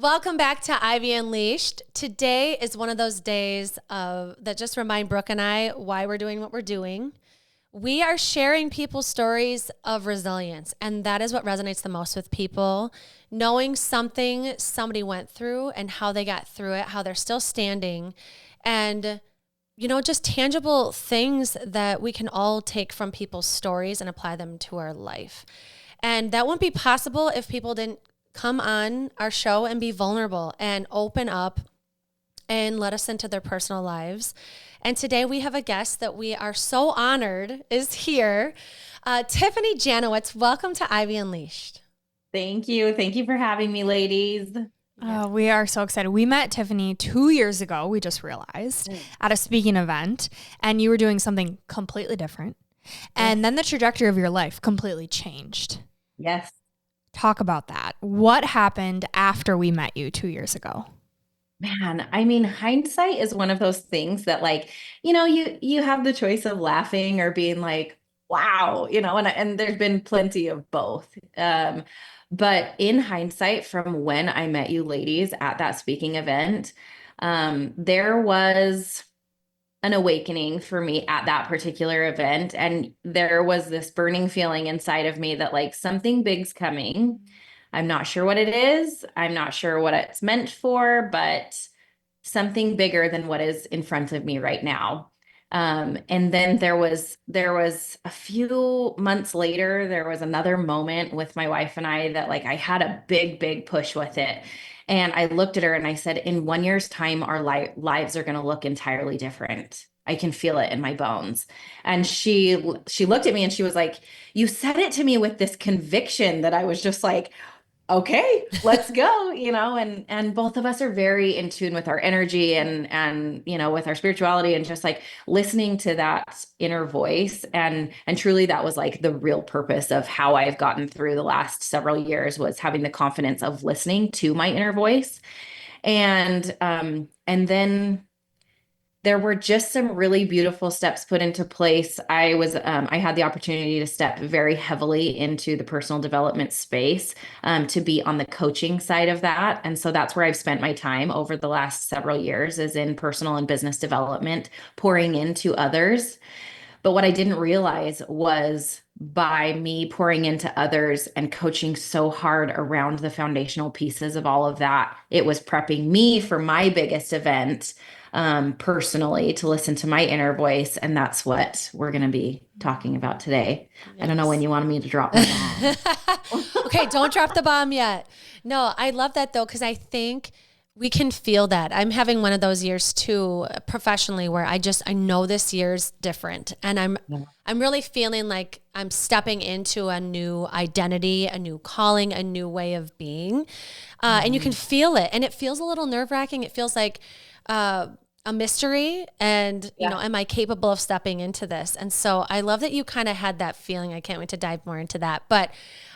Welcome back to Ivy Unleashed. Today is one of those days that just remind Brooke and I why we're doing what we're doing. We are sharing people's stories of resilience, and that is what resonates the most with people. Knowing something somebody went through and how they got through it, how they're still standing, and just tangible things that we can all take from people's stories and apply them to our life. And that wouldn't be possible if people didn't come on our show and be vulnerable and open up and let us into their personal lives. And today we have a guest that we are so honored is here. Tiffanie Janowitz, welcome to Ivy Unleashed. Thank you. Thank you for having me, ladies. We are so excited. We met Tiffanie 2 years ago, we just realized, at a speaking event, and you were doing something completely different. And then the trajectory of your life completely changed. Yes. Talk about that. What happened after we met you 2 years ago? Man, I mean, hindsight is one of those things that you have the choice of laughing or being like, wow, and there's been plenty of both. But in hindsight, from when I met you ladies at that speaking event, there was an awakening for me at that particular event. And there was this burning feeling inside of me that like something big's coming. I'm not sure what it is. I'm not sure what it's meant for, but something bigger than what is in front of me right now. And then there was a few months later, there was another moment with my wife and I that like I had a big push with it. And I looked at her and I said, in 1 year's time, our lives are going to look entirely different. I can feel it in my bones. And she looked at me and she was like, you said it to me with this conviction that I was just like, okay, let's go, and both of us are very in tune with our energy and with our spirituality and just like listening to that inner voice. And truly that was like the real purpose of how I've gotten through the last several years was having the confidence of listening to my inner voice. And then there were just some really beautiful steps put into place. I had the opportunity to step very heavily into the personal development space, to be on the coaching side of that. And so that's where I've spent my time over the last several years is in personal and business development, pouring into others. But what I didn't realize was by me pouring into others and coaching so hard around the foundational pieces of all of that, it was prepping me for my biggest event, personally, to listen to my inner voice. And that's what we're going to be talking about today. Yes. I don't know when you wanted me to drop my bomb. Okay, don't drop the bomb yet. No, I love that though, because I think we can feel that. I'm having one of those years too, professionally, where I know this year's different. And I'm really feeling like I'm stepping into a new identity, a new calling, a new way of being. And you can feel it. And it feels a little nerve-wracking. It feels like a mystery. And, am I capable of stepping into this? And so I love that you kind of had that feeling. I can't wait to dive more into that. But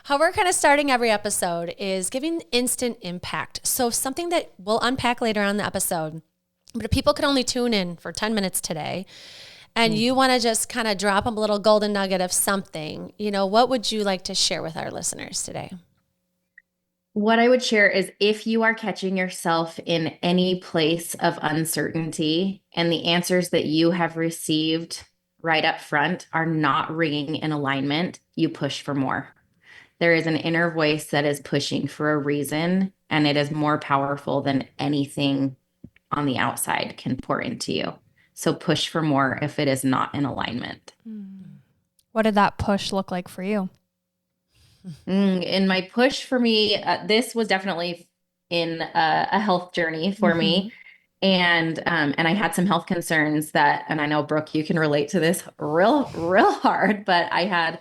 how we're kind of starting every episode is giving instant impact. So something that we'll unpack later on in the episode, but if people could only tune in for 10 minutes today and you want to just kind of drop them a little golden nugget of something, what would you like to share with our listeners today? What I would share is if you are catching yourself in any place of uncertainty and the answers that you have received right up front are not ringing in alignment, you push for more. There is an inner voice that is pushing for a reason, and it is more powerful than anything on the outside can pour into you. So push for more if it is not in alignment. What did that push look like for you? In my push for me, this was definitely in a health journey for me. And I had some health concerns and I know, Brooke, you can relate to this real hard, but I had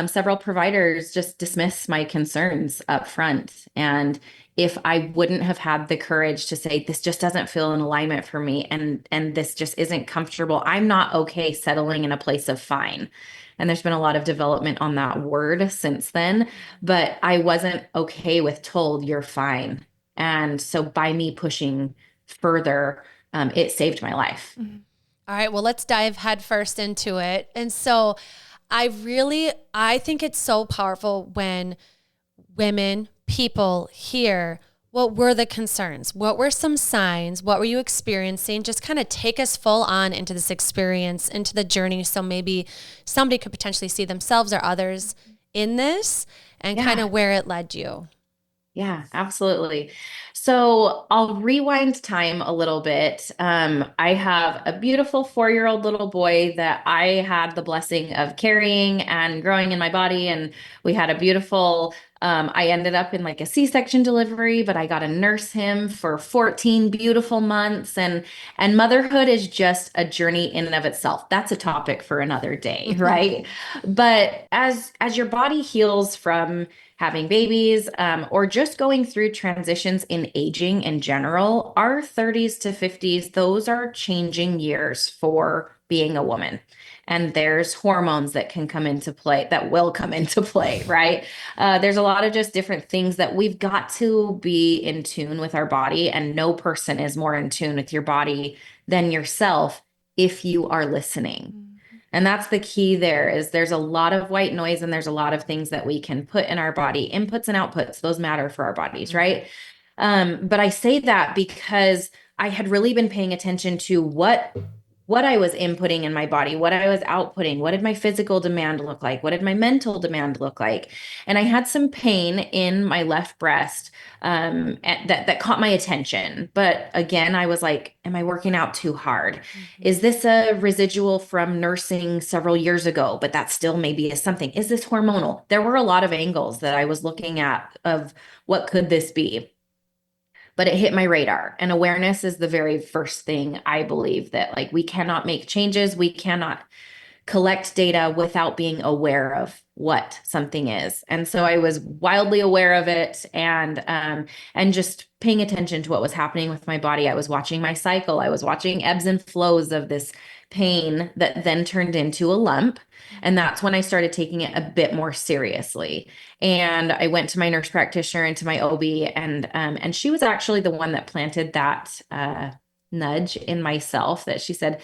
several providers just dismiss my concerns up front. And if I wouldn't have had the courage to say, this just doesn't feel in alignment for me, and this just isn't comfortable, I'm not okay settling in a place of fine. And there's been a lot of development on that word since then, but I wasn't okay with told you're fine. And so by me pushing further, it saved my life. All right, well, let's dive headfirst into it. And so I think it's so powerful when women, people hear what were the concerns? What were some signs? What were you experiencing? Just kind of take us full on into this experience, into the journey. So maybe somebody could potentially see themselves or others in this and kind of where it led you. Yeah, absolutely. So I'll rewind time a little bit. I have a beautiful 4-year-old little boy that I had the blessing of carrying and growing in my body. And we had a beautiful, I ended up in like a C-section delivery, but I got to nurse him for 14 beautiful months. And motherhood is just a journey in and of itself. That's a topic for another day, right? But as your body heals from having babies, or just going through transitions in aging in general, our 30s to 50s, those are changing years for being a woman. And there's hormones that can come into play, that will come into play, right? There's a lot of just different things that we've got to be in tune with our body, and no person is more in tune with your body than yourself if you are listening. And that's the key there. Is there's a lot of white noise and there's a lot of things that we can put in our body. Inputs and outputs, those matter for our bodies, right? But I say that because I had really been paying attention to what I was inputting in my body, what I was outputting, what did my physical demand look like, what did my mental demand look like. And I had some pain in my left breast that caught my attention. But again, I was like, am I working out too hard? Is this a residual from nursing several years ago, but that still maybe is something? Is this hormonal? There were a lot of angles that I was looking at of what could this be? But it hit my radar, and awareness is the very first thing. I believe that like we cannot make changes. We cannot collect data without being aware of what something is. And so I was wildly aware of it, and just paying attention to what was happening with my body. I was watching my cycle. I was watching ebbs and flows of this pain that then turned into a lump. And that's when I started taking it a bit more seriously. And I went to my nurse practitioner and to my OB, and she was actually the one that planted that nudge in myself, that she said,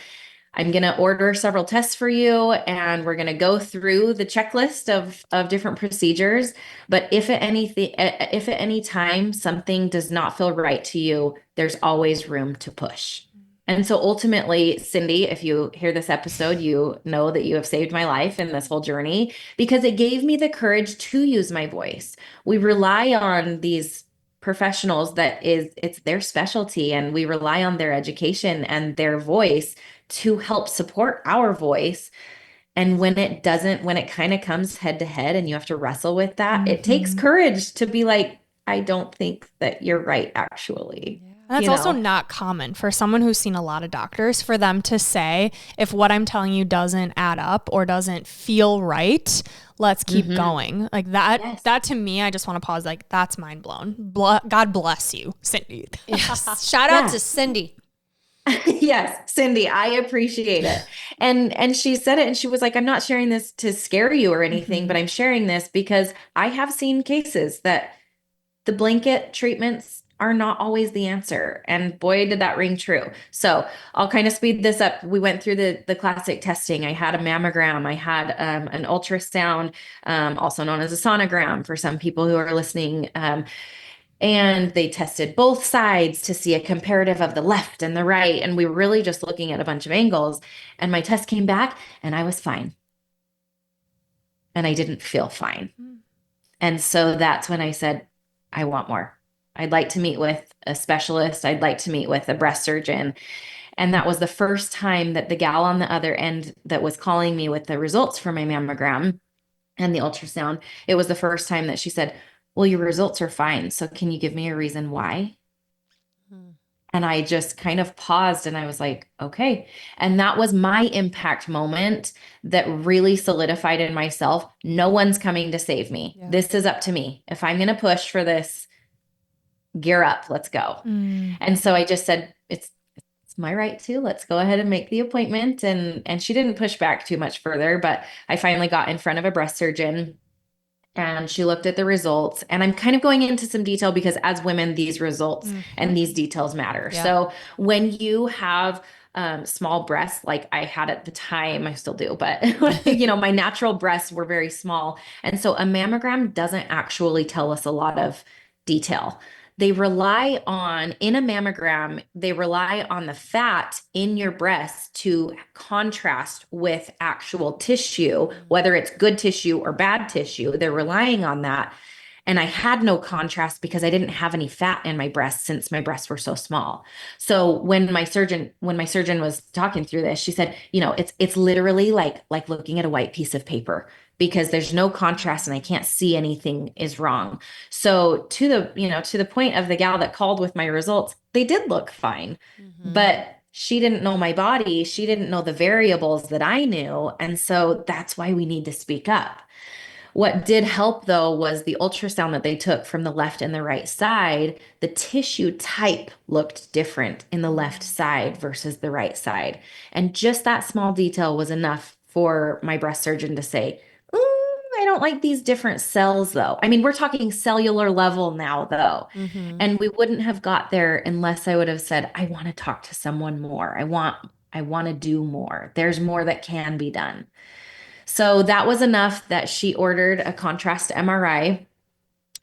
I'm going to order several tests for you, and we're going to go through the checklist of different procedures. But if at any time something does not feel right to you, there's always room to push. And so ultimately, Cindy, if you hear this episode, you know that you have saved my life in this whole journey, because it gave me the courage to use my voice. We rely on these professionals it's their specialty, and we rely on their education and their voice to help support our voice. And when it kind of comes head to head and you have to wrestle with that, it takes courage to be like, I don't think that you're right, actually. And that's also not common for someone who's seen a lot of doctors, for them to say, if what I'm telling you doesn't add up or doesn't feel right, let's keep going. Like that, that to me, I just want to pause. Like, that's mind blown. God bless you, Cindy. Yes. Shout out to Cindy. Yes, Cindy, I appreciate it. And she said it, and she was like, I'm not sharing this to scare you or anything, but I'm sharing this because I have seen cases that the blanket treatments are not always the answer. And boy, did that ring true. So I'll kind of speed this up. We went through the classic testing. I had a mammogram. I had an ultrasound, also known as a sonogram for some people who are listening. And they tested both sides to see a comparative of the left and the right. And we were really just looking at a bunch of angles. And my test came back and I was fine. And I didn't feel fine. And so that's when I said, I want more. I'd like to meet with a specialist. I'd like to meet with a breast surgeon. And that was the first time that the gal on the other end that was calling me with the results for my mammogram and the ultrasound, it was the first time that she said, well, your results are fine. So can you give me a reason why? And I just kind of paused and I was like, okay. And that was my impact moment that really solidified in myself. No one's coming to save me. Yeah. This is up to me. If I'm going to push for this, gear up, let's go. And so I just said, it's my right to, let's go ahead and make the appointment. And she didn't push back too much further, but I finally got in front of a breast surgeon. And she looked at the results, and I'm kind of going into some detail because as women, these results and these details matter. Yeah. So when you have small breasts, like I had at the time, I still do, but my natural breasts were very small. And so a mammogram doesn't actually tell us a lot of detail. they rely on, in a mammogram, they rely on the fat in your breast to contrast with actual tissue, whether it's good tissue or bad tissue. They're relying on that. And I had no contrast because I didn't have any fat in my breasts since my breasts were so small. So when my surgeon was talking through this, she said, it's literally like looking at a white piece of paper because there's no contrast and I can't see anything is wrong. So to the point of the gal that called with my results, they did look fine, but she didn't know my body. She didn't know the variables that I knew. And so that's why we need to speak up. What did help though was the ultrasound that they took from the left and the right side. The tissue type looked different in the left side versus the right side. And just that small detail was enough for my breast surgeon to say, I don't like these different cells though. I mean, we're talking cellular level now though. And we wouldn't have got there unless I would have said, I want to talk to someone more. I want to do more. There's more that can be done. So that was enough that she ordered a contrast MRI,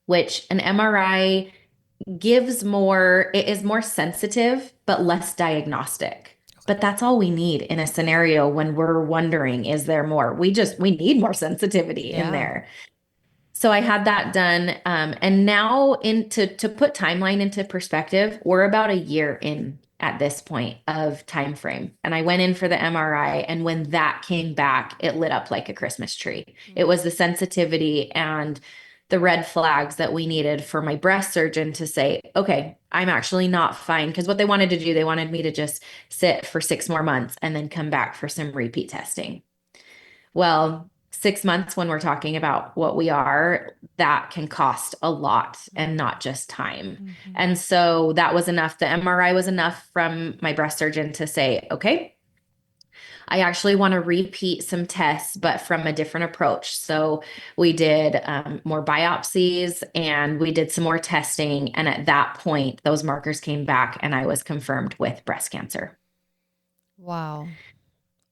which an MRI it is more sensitive, but less diagnostic. But that's all we need in a scenario when we're wondering, is there more? We need more sensitivity in there. So I had that done. And now to put timeline into perspective, we're about a year in at this point of time frame. And I went in for the MRI, and when that came back, it lit up like a Christmas tree. It was the sensitivity and the red flags that we needed for my breast surgeon to say, okay, I'm actually not fine. Because what they wanted to do, they wanted me to just sit for 6 more months and then come back for some repeat testing. Well, 6 months when we're talking about what we are, that can cost a lot and not just time. And so that was enough. The MRI was enough from my breast surgeon to say, okay, I actually want to repeat some tests, but from a different approach. So we did more biopsies and we did some more testing. And at that point, those markers came back and I was confirmed with breast cancer. Wow.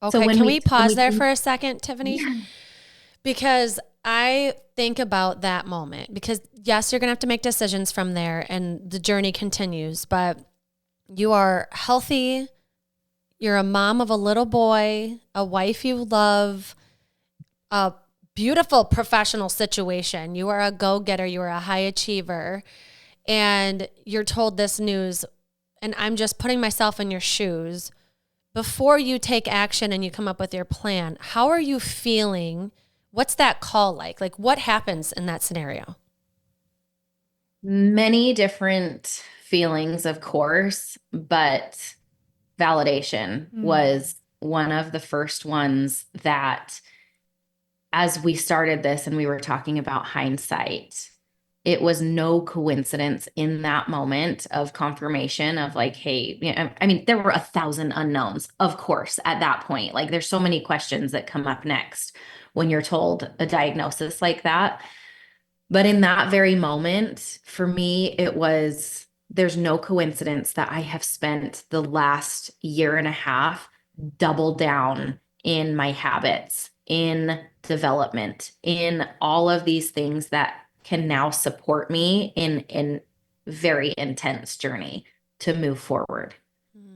Okay, so can we pause there for a second, Tiffanie? Yeah. Because I think about that moment because yes, you're going to have to make decisions from there and the journey continues, but you are healthy. You're a mom of a little boy, a wife you love, a beautiful professional situation. You are a go-getter. You are a high achiever. And you're told this news, and I'm just putting myself in your shoes. Before you take action and you come up with your plan, how are you feeling? What's that call like? Like what happens in that scenario? Many different feelings, of course, but validation was one of the first ones that as we started this and we were talking about hindsight, it was no coincidence in that moment of confirmation of like, hey, I mean, there were 1,000 unknowns, of course, at that point. Like there's so many questions that come up next when you're told a diagnosis like that. But in that very moment, for me, there's no coincidence that I have spent the last year and a half double down in my habits, in development, in all of these things that can now support me in very intense journey to move forward.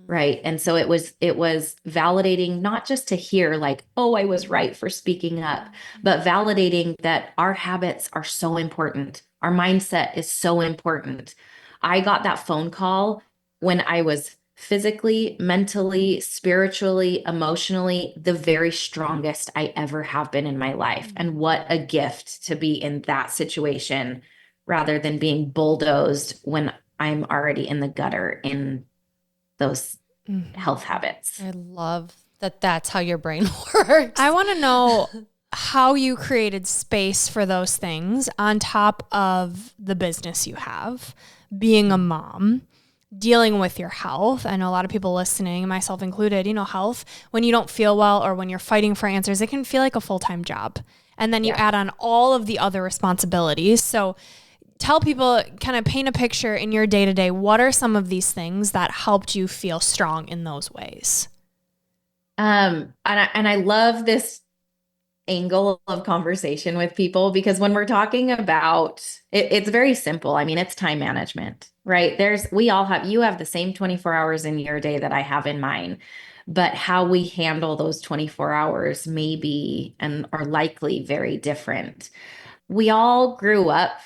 Right. And so it was validating, not just to hear like, oh, I was right for speaking up, but validating that our habits are so important. Our mindset is so important. I got that phone call when I was physically, mentally, spiritually, emotionally, the very strongest I ever have been in my life. And what a gift to be in that situation rather than being bulldozed when I'm already in the gutter in those health habits. I love that that's how your brain works. I want to know how you created space for those things on top of the business you have, being a mom, dealing with your health. I know a lot of people listening, myself included, health, when you don't feel well or when you're fighting for answers, it can feel like a full-time job. And then you add on all of the other responsibilities. So tell people, kind of paint a picture in your day-to-day. What are some of these things that helped you feel strong in those ways? And I love this angle of conversation with people because when we're talking about it's very simple. I mean, it's time management. right? You have the same 24 hours in your day that I have in mine, but how we handle those 24 hours may be and are likely very different. We all grew up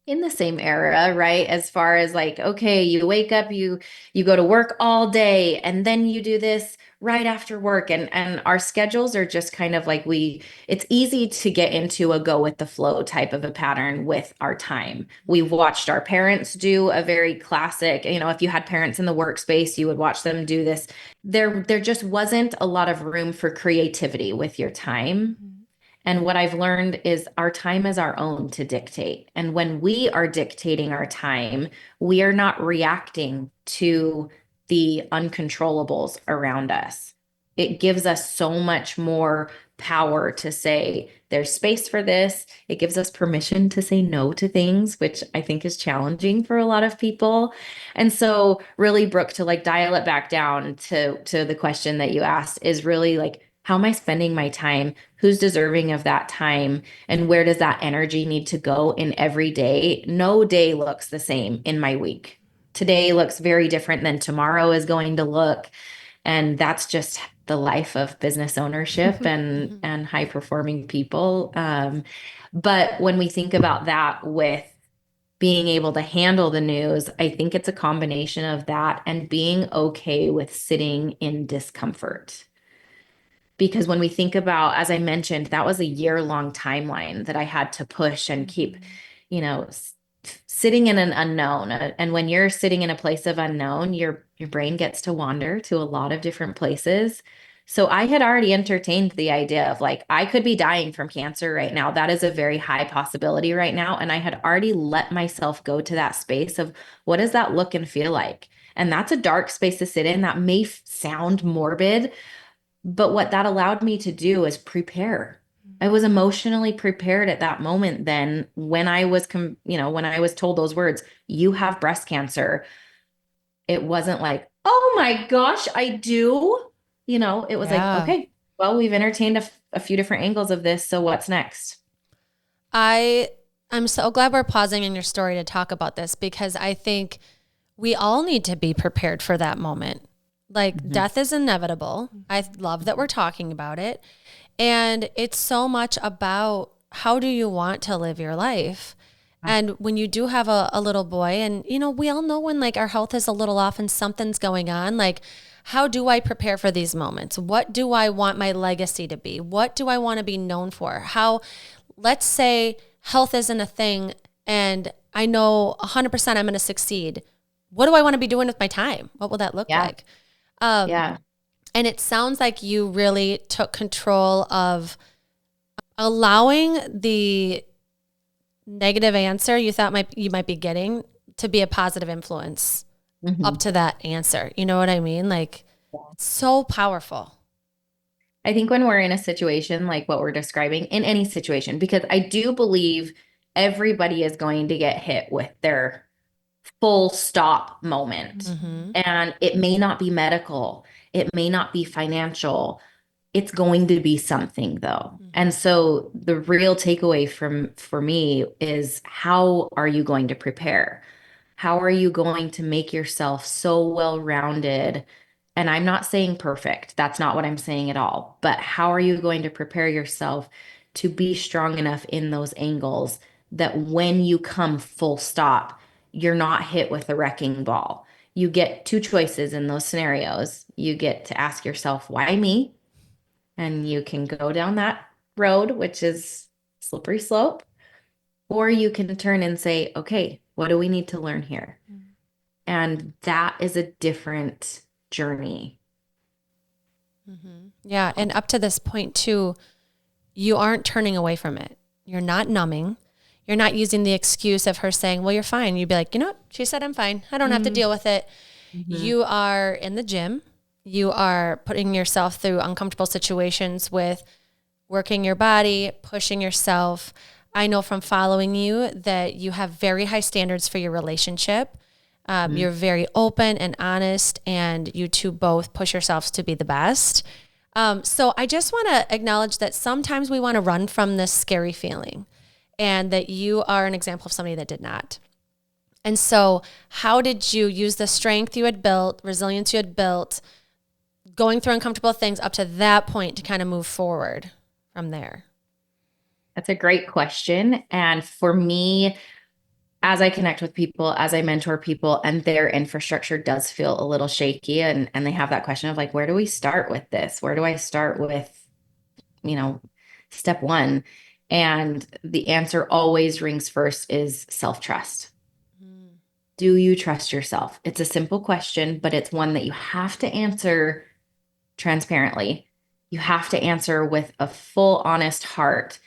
in the same era, right? As far as like, okay, you wake up, you go to work all day, and then you do this right after work. And our schedules are just kind of like it's easy to get into a go with the flow type of a pattern with our time. We've watched our parents do a very classic, if you had parents in the workspace, you would watch them do this. There just wasn't a lot of room for creativity with your time. And what I've learned is our time is our own to dictate. And when we are dictating our time, we are not reacting to the uncontrollables around us. It gives us so much more power to say, there's space for this. It gives us permission to say no to things, which I think is challenging for a lot of people. And so really, Brooke, to like dial it back down to the question that you asked is really like, how am I spending my time? Who's deserving of that time? And where does that energy need to go in every day? No day looks the same in my week. Today looks very different than tomorrow is going to look. And that's just the life of business ownership and high performing people. But when we think about that with being able to handle the news, I think it's a combination of that and being okay with sitting in discomfort. Because when we think about, as I mentioned, that was a year-long timeline that I had to push and keep, you know, sitting in an unknown. And when you're sitting in a place of unknown, your brain gets to wander to a lot of different places. So I had already entertained the idea of like, I could be dying from cancer right now. That is a very high possibility right now. And I had already let myself go to that space of what does that look and feel like? And that's a dark space to sit in. That may sound morbid, but what that allowed me to do is prepare. I was emotionally prepared at that moment. Then when I was, when I was told those words, you have breast cancer, it wasn't like, oh my gosh, I do. It was like, okay, well, we've entertained a few different angles of this. So what's next? I'm so glad we're pausing in your story to talk about this, because I think we all need to be prepared for that moment. Like death is inevitable. I love that we're talking about it. And it's so much about how do you want to live your life? And when you do have a little boy, and we all know when like our health is a little off and something's going on, like how do I prepare for these moments? What do I want my legacy to be? What do I want to be known for? Let's say health isn't a thing and I know 100% I'm going to succeed. What do I want to be doing with my time? What will that look like? And it sounds like you really took control of allowing the negative answer you thought you might be getting to be a positive influence up to that answer. You know what I mean? Like, it's so powerful. I think when we're in a situation like what we're describing, in any situation, because I do believe everybody is going to get hit with their full stop moment. And it may not be medical. It may not be financial. It's going to be something though. And so the real takeaway for me is, how are you going to prepare? How are you going to make yourself so well-rounded? And I'm not saying perfect. That's not what I'm saying at all. But how are you going to prepare yourself to be strong enough in those angles that when you come full stop, you're not hit with a wrecking ball? You get two choices in those scenarios. You get to ask yourself, why me? And you can go down that road, which is slippery slope, or you can turn and say, okay, what do we need to learn here? And that is a different journey. Yeah. And up to this point too, you aren't turning away from it. You're not numbing. You're not using the excuse of her saying, well, you're fine. You'd be like, you know what? She said, I'm fine. I don't have to deal with it. You are in the gym. You are putting yourself through uncomfortable situations with working your body, pushing yourself. I know from following you that you have very high standards for your relationship. You're very open and honest, and you two both push yourselves to be the best. So I just want to acknowledge that sometimes we want to run from this scary feeling, and that you are an example of somebody that did not. And so how did you use the strength you had built, resilience you had built, going through uncomfortable things up to that point to kind of move forward from there? That's a great question. And for me, as I connect with people, as I mentor people, and their infrastructure does feel a little shaky, and they have that question of like, where do we start with this? Where do I start with, you know, step one? And the answer always rings first is self-trust. Do you trust yourself? It's a simple question, but it's one that you have to answer transparently. You have to answer with a full, honest heart.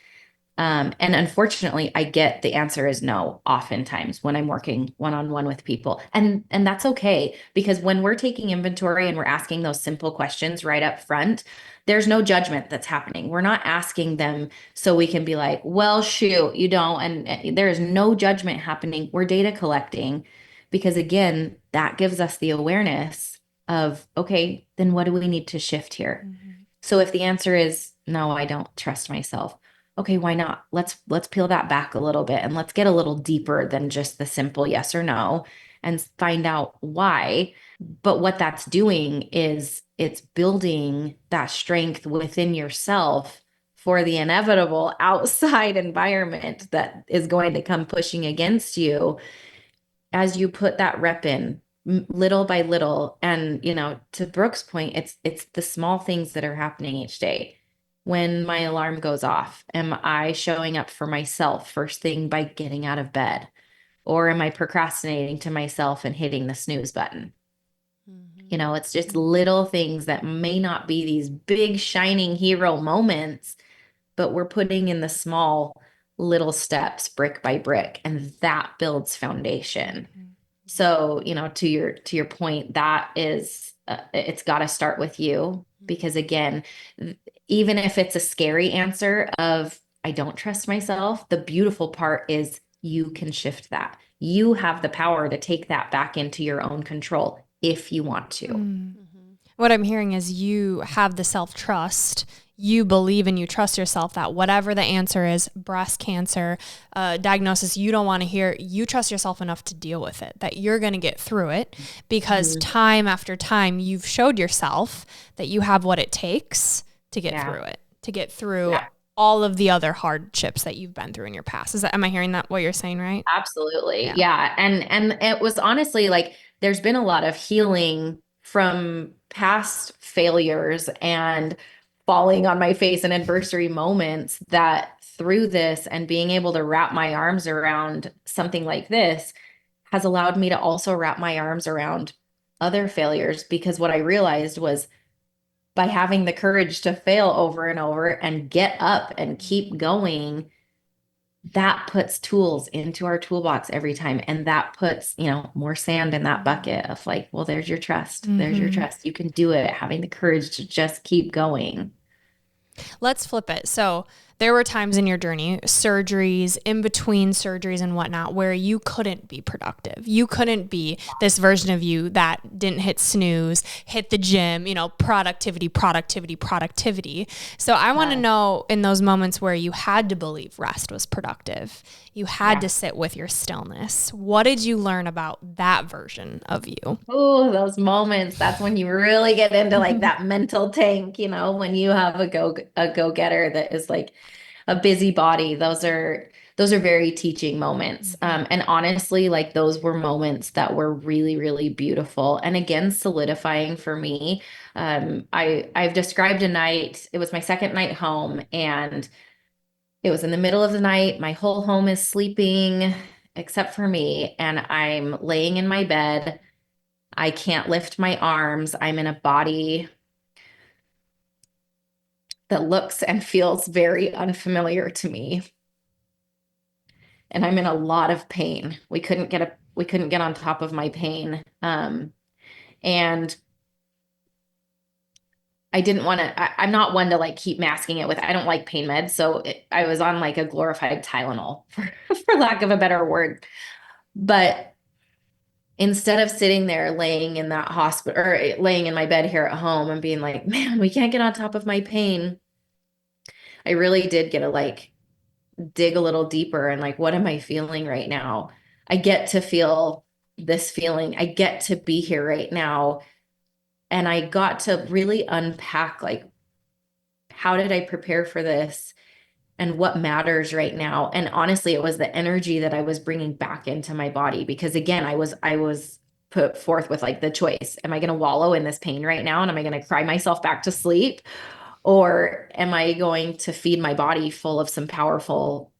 And unfortunately, I get the answer is no, oftentimes when I'm working one-on-one with people. And that's okay, because when we're taking inventory and we're asking those simple questions right up front, there's no judgment that's happening. We're not asking them so we can be like, well, shoot, you don't. And there is no judgment happening. We're data collecting because, again, that gives us the awareness of, okay, then what do we need to shift here? Mm-hmm. So if the answer is no, I don't trust myself. Okay, why not? Let's peel that back a little bit and let's get a little deeper than just the simple yes or no and find out why. But what that's doing is it's building that strength within yourself for the inevitable outside environment that is going to come pushing against you as you put that rep in little by little. And, to Brooke's point, it's the small things that are happening each day. When my alarm goes off, am I showing up for myself first thing by getting out of bed? Or am I procrastinating to myself and hitting the snooze button? It's just little things that may not be these big shining hero moments, but we're putting in the small little steps brick by brick, and that builds foundation. So, to your point, that is, it's got to start with you, because again, even if it's a scary answer of, I don't trust myself, the beautiful part is you can shift that. You have the power to take that back into your own control if you want to. Mm-hmm. What I'm hearing is you have the self-trust. You believe and you trust yourself that whatever the answer is, breast cancer, diagnosis you don't want to hear, you trust yourself enough to deal with it, that you're going to get through it, because time after time you've showed yourself that you have what it takes to get through it, to get through all of the other hardships that you've been through in your past. Am I hearing that what you're saying, right? Absolutely. Yeah. And it was honestly like, there's been a lot of healing from past failures and falling on my face and adversary moments, that through this and being able to wrap my arms around something like this has allowed me to also wrap my arms around other failures. Because what I realized was, by having the courage to fail over and over and get up and keep going, that puts tools into our toolbox every time. And that puts, more sand in that bucket of like, well, there's your trust. There's your trust. You can do it. Having the courage to just keep going. Let's flip it. So there were times in your journey, surgeries, in between surgeries and whatnot, where you couldn't be productive. You couldn't be this version of you that didn't hit snooze, hit the gym, productivity. So I want to know, in those moments where you had to believe rest was productive, you had to sit with your stillness, what did you learn about that version of you? Oh, those moments. That's when you really get into like that mental tank, when you have a go-getter that is like a busybody. Those are very teaching moments. And honestly, like, those were moments that were really, really beautiful. And again, solidifying for me. I've described a night, it was my second night home, and it was in the middle of the night. My whole home is sleeping except for me. And I'm laying in my bed. I can't lift my arms. I'm in a body that looks and feels very unfamiliar to me. And I'm in a lot of pain. We couldn't get on top of my pain. And I didn't want to, I'm not one to like keep masking it with, I don't like pain meds. So I was on like a glorified Tylenol for lack of a better word. But instead of sitting there laying in that hospital, or laying in my bed here at home and being like, man, we can't get on top of my pain, I really did get to like dig a little deeper and like, what am I feeling right now? I get to feel this feeling. I get to be here right now. And I got to really unpack, like, how did I prepare for this and what matters right now? And honestly, it was the energy that I was bringing back into my body, because again, I was put forth with like the choice. Am I going to wallow in this pain right now? And am I going to cry myself back to sleep? Or am I going to feed my body full of some powerful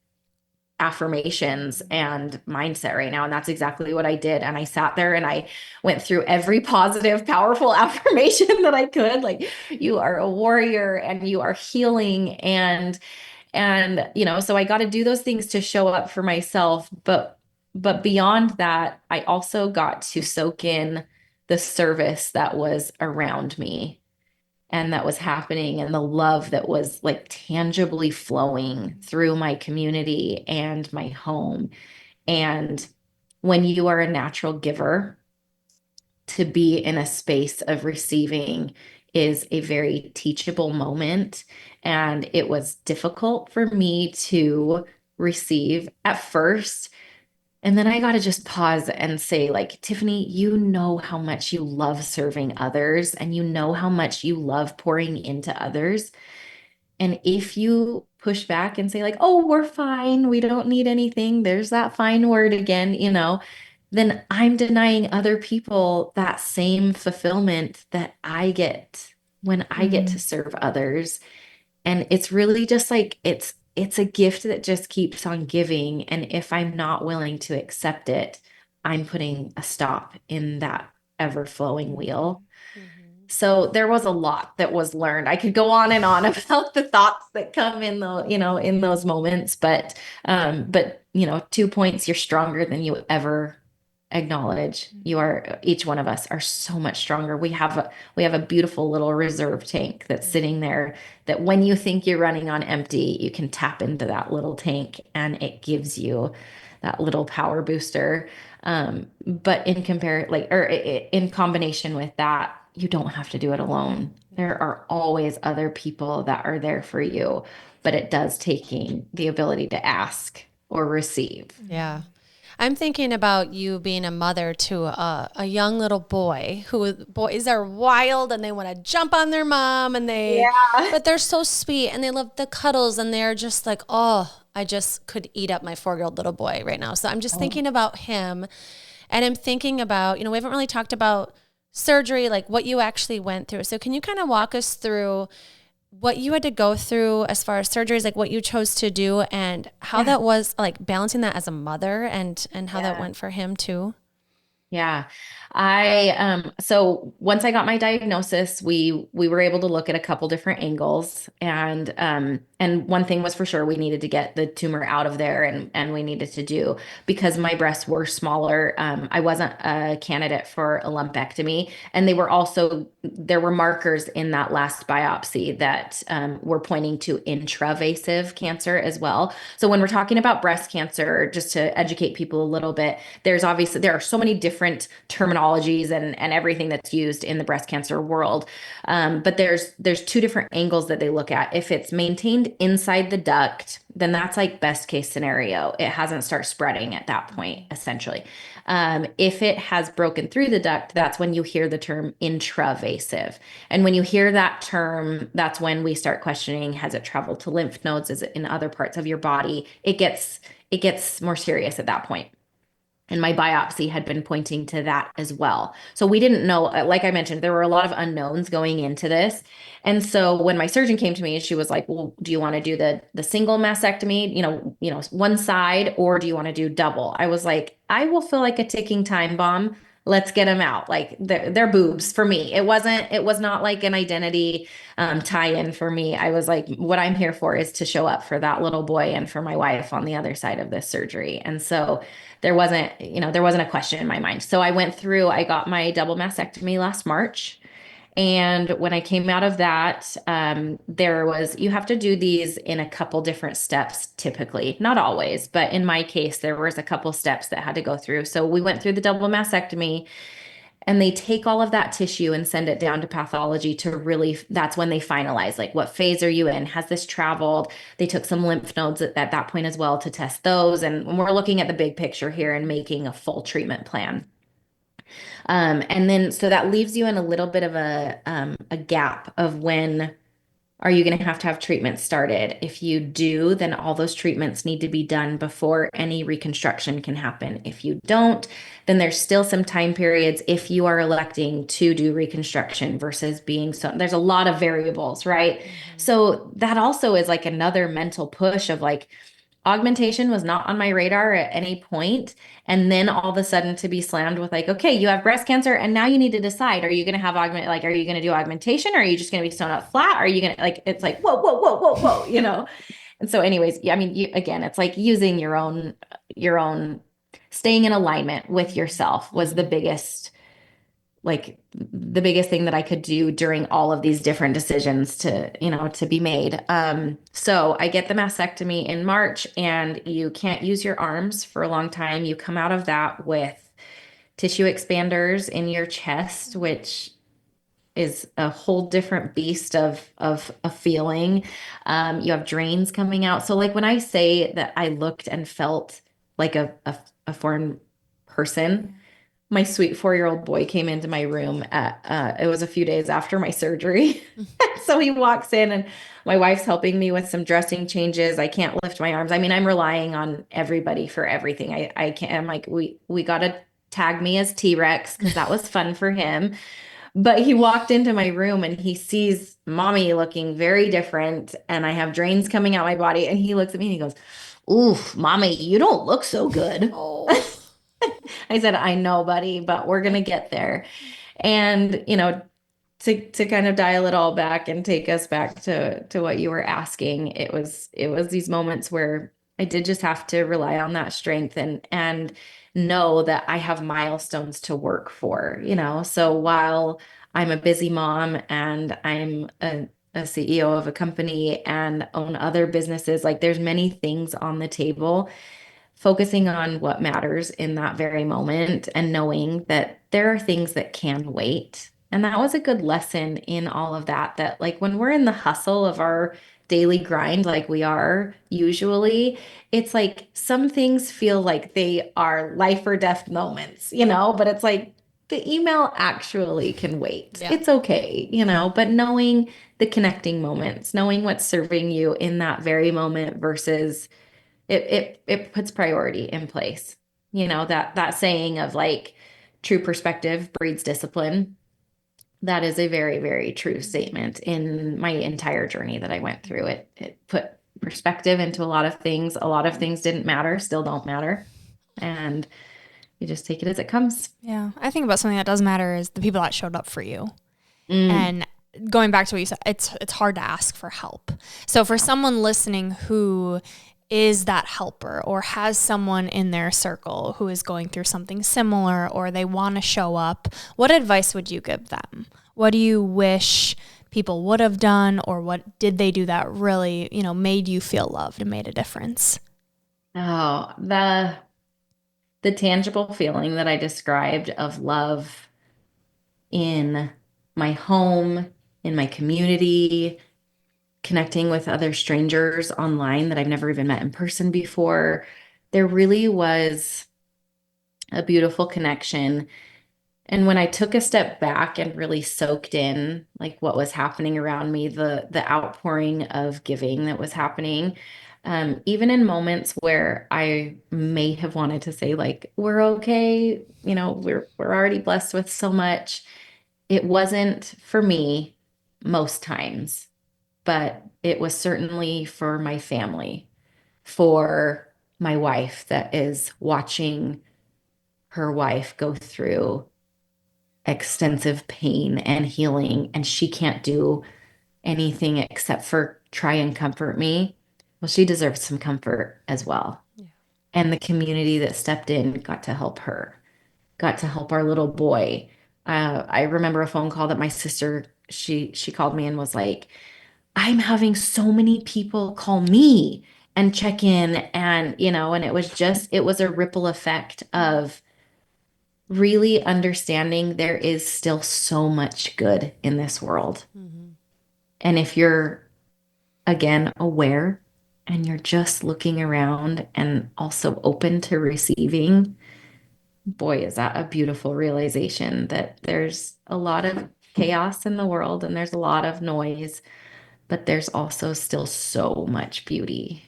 affirmations and mindset right now? And that's exactly what I did. And I sat there and I went through every positive, powerful affirmation that I could. Like, you are a warrior and you are healing. And, so I got to do those things to show up for myself. But beyond that, I also got to soak in the service that was around me and that was happening, and the love that was like tangibly flowing through my community and my home. And when you are a natural giver, to be in a space of receiving is a very teachable moment. And it was difficult for me to receive at first. And then I got to just pause and say, like, Tiffanie, you know how much you love serving others, and you know how much you love pouring into others. And if you push back and say, like, oh, we're fine, we don't need anything, there's that fine word again, then I'm denying other people that same fulfillment that I get when I get to serve others. And it's really just like it's a gift that just keeps on giving. And if I'm not willing to accept it, I'm putting a stop in that ever flowing wheel. So there was a lot that was learned. I could go on and on about the thoughts that come in in those moments, but 2 points, you're stronger than you ever acknowledge. Each one of us are so much stronger. We have a beautiful little reserve tank that's sitting there, that when you think you're running on empty, you can tap into that little tank and it gives you that little power booster. But in combination with that, you don't have to do it alone. There are always other people that are there for you, but it does taking the ability to ask or receive. Yeah. I'm thinking about you being a mother to a young little boy boys are wild and they want to jump on their mom but they're so sweet and they love the cuddles and they're just like, oh, I just could eat up my 4-year-old little boy right now. So I'm just thinking about him, and I'm thinking about, we haven't really talked about surgery, like what you actually went through. So can you kind of walk us through what you had to go through as far as surgeries, like what you chose to do and how that was, like balancing that as a mother and how that went for him too? Yeah. So once I got my diagnosis, we were able to look at a couple different angles, and one thing was for sure, we needed to get the tumor out of there, and we needed to do, because my breasts were smaller. I wasn't a candidate for a lumpectomy, and there were markers in that last biopsy that were pointing to intravasive cancer as well. So when we're talking about breast cancer, just to educate people a little bit, there are so many different terminologies and everything that's used in the breast cancer world. But there's two different angles that they look at. If it's maintained inside the duct, then that's like best case scenario. It hasn't started spreading at that point, essentially. If it has broken through the duct, that's when you hear the term intravasive. And when you hear that term, that's when we start questioning, has it traveled to lymph nodes? Is it in other parts of your body? It gets more serious at that point. And my biopsy had been pointing to that as well. So we didn't know, like I mentioned, there were a lot of unknowns going into this. And so when my surgeon came to me, she was like, well, do you want to do the single mastectomy, one side, or do you want to do double? I was like, I will feel like a ticking time bomb. Let's get them out. Like they're boobs for me. It was not like an identity tie-in for me. I was like, what I'm here for is to show up for that little boy and for my wife on the other side of this surgery. And so there wasn't a question in my mind. So I got my double mastectomy last March. And when I came out of that, you have to do these in a couple different steps typically, not always, but in my case, there was a couple steps that had to go through. So we went through the double mastectomy. And they take all of that tissue and send it down to pathology to really, that's when they finalize, like, what phase are you in? Has this traveled? They took some lymph nodes at that point as well to test those. And we're looking at the big picture here and making a full treatment plan. And then, so that leaves you in a little bit of a gap of when are you going to have treatment started? If you do, then all those treatments need to be done before any reconstruction can happen. If you don't, then there's still some time periods if you are electing to do reconstruction versus being so, there's a lot of variables, right? So that also is like another mental push of like, augmentation was not on my radar at any point. And then all of a sudden to be slammed with like, okay, you have breast cancer and now you need to decide, are you going to have are you going to do augmentation or are you just going to be sewn up flat? Are you going to like, it's like, whoa, whoa, whoa, whoa, whoa, you know? And so anyways, yeah, I mean, again, it's like using your own, staying in alignment with yourself was the biggest thing that I could do during all of these different decisions to be made. So I get the mastectomy in March and you can't use your arms for a long time. You come out of that with tissue expanders in your chest, which is a whole different beast of a feeling. You have drains coming out. So like when I say that I looked and felt like a foreign person, my sweet 4-year-old boy came into my room it was a few days after my surgery. So he walks in and my wife's helping me with some dressing changes. I can't lift my arms. I mean, I'm relying on everybody for everything. I can't, I'm like, we got to tag me as T-Rex because that was fun for him. But he walked into my room and he sees mommy looking very different. And I have drains coming out my body. And he looks at me and he goes, "Ooh, mommy, you don't look so good." Oh. I said, "I know, buddy, but we're gonna get there." And to kind of dial it all back and take us back to what you were asking, it was these moments where I did just have to rely on that strength and know that I have milestones to work for. So while I'm a busy mom and I'm a CEO of a company and own other businesses, like there's many things on the table, focusing on what matters in that very moment and knowing that there are things that can wait. And that was a good lesson in all of that like when we're in the hustle of our daily grind, like we are usually, it's like some things feel like they are life or death moments, but it's like the email actually can wait. Yeah. It's okay, but knowing the connecting moments, knowing what's serving you in that very moment versus it puts priority in place. That saying of like true perspective breeds discipline. That is a very, very true statement in my entire journey that I went through. It put perspective into a lot of things. A lot of things didn't matter, still don't matter. And you just take it as it comes. Yeah. I think about something that does matter is the people that showed up for you. Mm. And going back to what you said, it's hard to ask for help. So for someone listening who is that helper or has someone in their circle who is going through something similar or they want to show up, what advice would you give them? What do you wish people would have done, or what did they do that really, made you feel loved and made a difference? Oh, the tangible feeling that I described of love in my home, in my community, connecting with other strangers online that I've never even met in person before. There really was a beautiful connection. And when I took a step back and really soaked in like what was happening around me, the outpouring of giving that was happening, even in moments where I may have wanted to say like, we're okay, we're already blessed with so much. It wasn't for me most times, but it was certainly for my family, for my wife that is watching her wife go through extensive pain and healing, and she can't do anything except for try and comfort me. Well, she deserves some comfort as well. Yeah. And the community that stepped in got to help her, got to help our little boy. I remember a phone call that my sister, she called me and was like, "I'm having so many people call me and check in." And it was a ripple effect of really understanding there is still so much good in this world. Mm-hmm. And if you're, again, aware and you're just looking around and also open to receiving, boy, is that a beautiful realization that there's a lot of chaos in the world and there's a lot of noise, but there's also still so much beauty.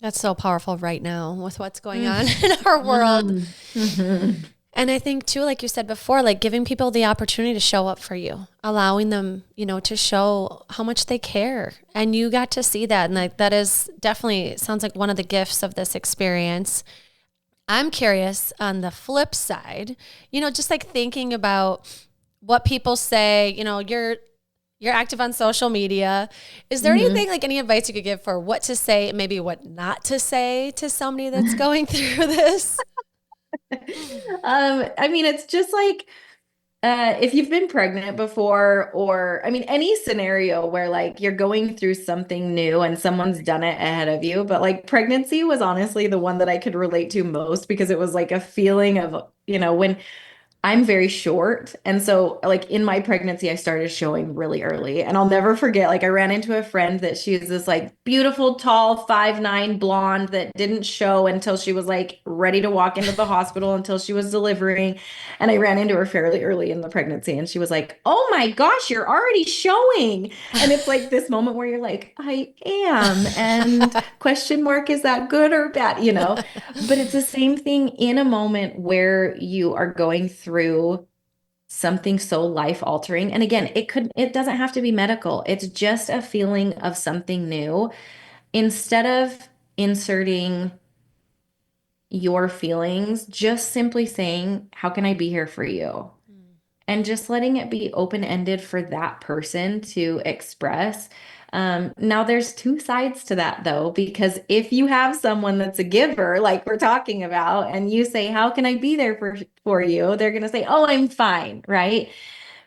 That's so powerful right now with what's going on in our world. Mm-hmm. And I think too, like you said before, like giving people the opportunity to show up for you, allowing them, you know, to show how much they care. And you got to see that. And like, that is definitely sounds like one of the gifts of this experience. I'm curious on the flip side, you know, just like thinking about what people say, you know, you're active on social media. Is there anything like any advice you could give for what to say, maybe what not to say to somebody that's going through this? I mean, it's just like if you've been pregnant before, or I mean, any scenario where like you're going through something new and someone's done it ahead of you, but like pregnancy was honestly the one that I could relate to most because it was like a feeling of, you know, when I'm very short. And so, like, in my pregnancy, I started showing really early. And I'll never forget, like, I ran into a friend that she was this, like, beautiful, tall, 5'9" blonde that didn't show until she was, like, ready to walk into the hospital until she was delivering. And I ran into her fairly early in the pregnancy. And she was like, "Oh my gosh, you're already showing." And it's like this moment where you're like, "I am." And question mark, is that good or bad? You know? But it's the same thing in a moment where you are going through something so life altering. And again, it doesn't have to be medical. It's just a feeling of something new. Instead of inserting your feelings, just simply saying, "How can I be here for you?" And just letting it be open-ended for that person to express. Now there's two sides to that though, because if you have someone that's a giver, like we're talking about, and you say, "How can I be there for you?" They're going to say, "Oh, I'm fine." Right.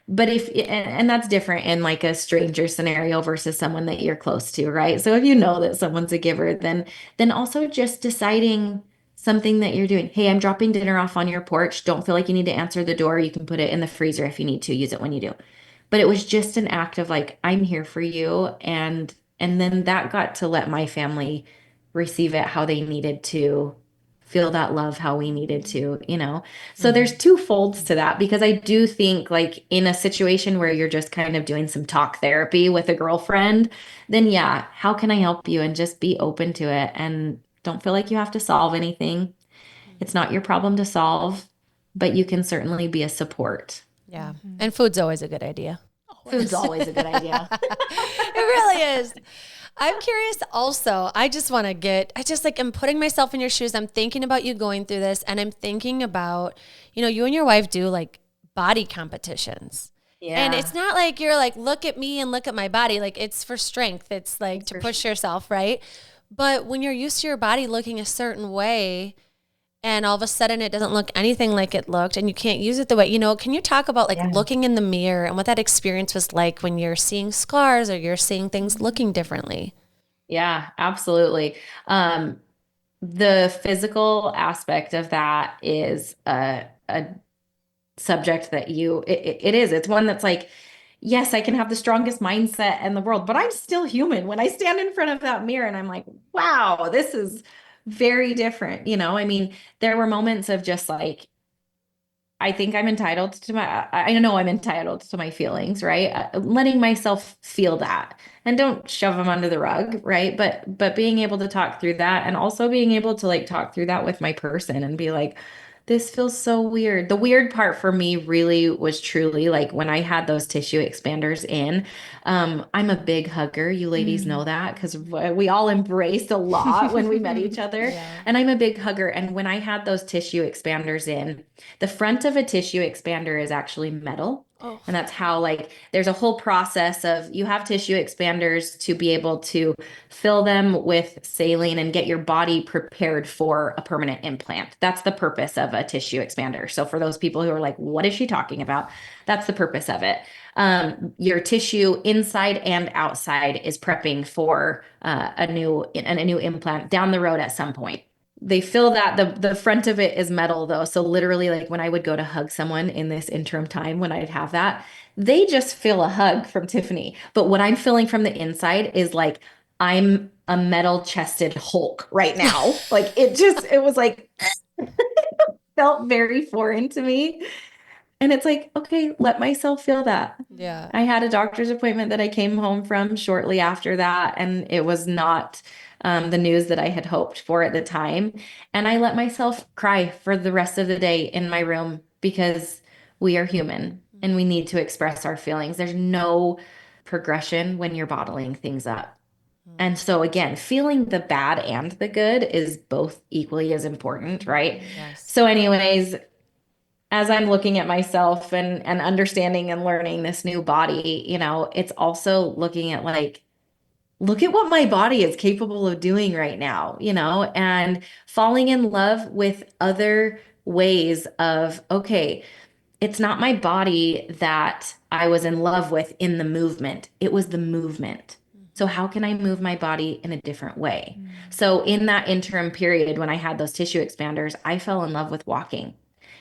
But and that's different in like a stranger scenario versus someone that you're close to, right? So if you know that someone's a giver, then also just deciding something that you're doing. "Hey, I'm dropping dinner off on your porch. Don't feel like you need to answer the door. You can put it in the freezer if you need to. Use it when you do." But it was just an act of like, "I'm here for you." And then that got to let my family receive it how they needed to, feel that love how we needed to, you know. So there's two folds to that, because I do think like in a situation where you're just kind of doing some talk therapy with a girlfriend, then yeah, how can I help you? And just be open to it and don't feel like you have to solve anything. It's not your problem to solve, but you can certainly be a support. Yeah. And food's always a good idea. Food's always a good idea. It really is. I'm curious also. I just like, I'm putting myself in your shoes. I'm thinking about you going through this, and I'm thinking about, you know, you and your wife do like body competitions. Yeah. And it's not like you're like, "Look at me and look at my body." Like, it's for strength. It's like to push yourself, right? But when you're used to your body looking a certain way, and all of a sudden it doesn't look anything like it looked, and you can't use it the way, you know, can you talk about like looking in the mirror and what that experience was like when you're seeing scars or you're seeing things looking differently? Yeah, absolutely. The physical aspect of that is a subject that it's one that's like, yes, I can have the strongest mindset in the world, but I'm still human when I stand in front of that mirror and I'm like, wow, this is very different. You know, I mean, there were moments of just like, I think I'm entitled to I know I'm entitled to my feelings, right? Letting myself feel that, and don't shove them under the rug, right? But being able to talk through that, and also being able to like talk through that with my person and be like, "This feels so weird." The weird part for me really was truly like when I had those tissue expanders in. I'm a big hugger. You ladies know that because we all embraced a lot when we met each other. Yeah. And I'm a big hugger. And when I had those tissue expanders in, the front of a tissue expander is actually metal. Oh. And that's how, like, there's a whole process of you have tissue expanders to be able to fill them with saline and get your body prepared for a permanent implant. That's the purpose of a tissue expander. So for those people who are like, "What is she talking about?" That's the purpose of it. Your tissue inside and outside is prepping for a new implant down the road at some point. they feel that the front of it is metal though. So literally like when I would go to hug someone in this interim time when I'd have that, they just feel a hug from Tiffanie. But what I'm feeling from the inside is like I'm a metal chested Hulk right now. Like it was like felt very foreign to me. And it's like, okay, let myself feel that. Yeah. I had a doctor's appointment that I came home from shortly after that, and it was not the news that I had hoped for at the time. And I let myself cry for the rest of the day in my room because we are human and we need to express our feelings. There's no progression when you're bottling things up. And so, again, feeling the bad and the good is both equally as important, right? Yes. So, anyways, as I'm looking at myself and understanding and learning this new body, you know, it's also looking at like, look at what my body is capable of doing right now, you know, and falling in love with other ways of, okay, it's not my body that I was in love with in the movement. It was the movement. So how can I move my body in a different way? So in that interim period when I had those tissue expanders, I fell in love with walking.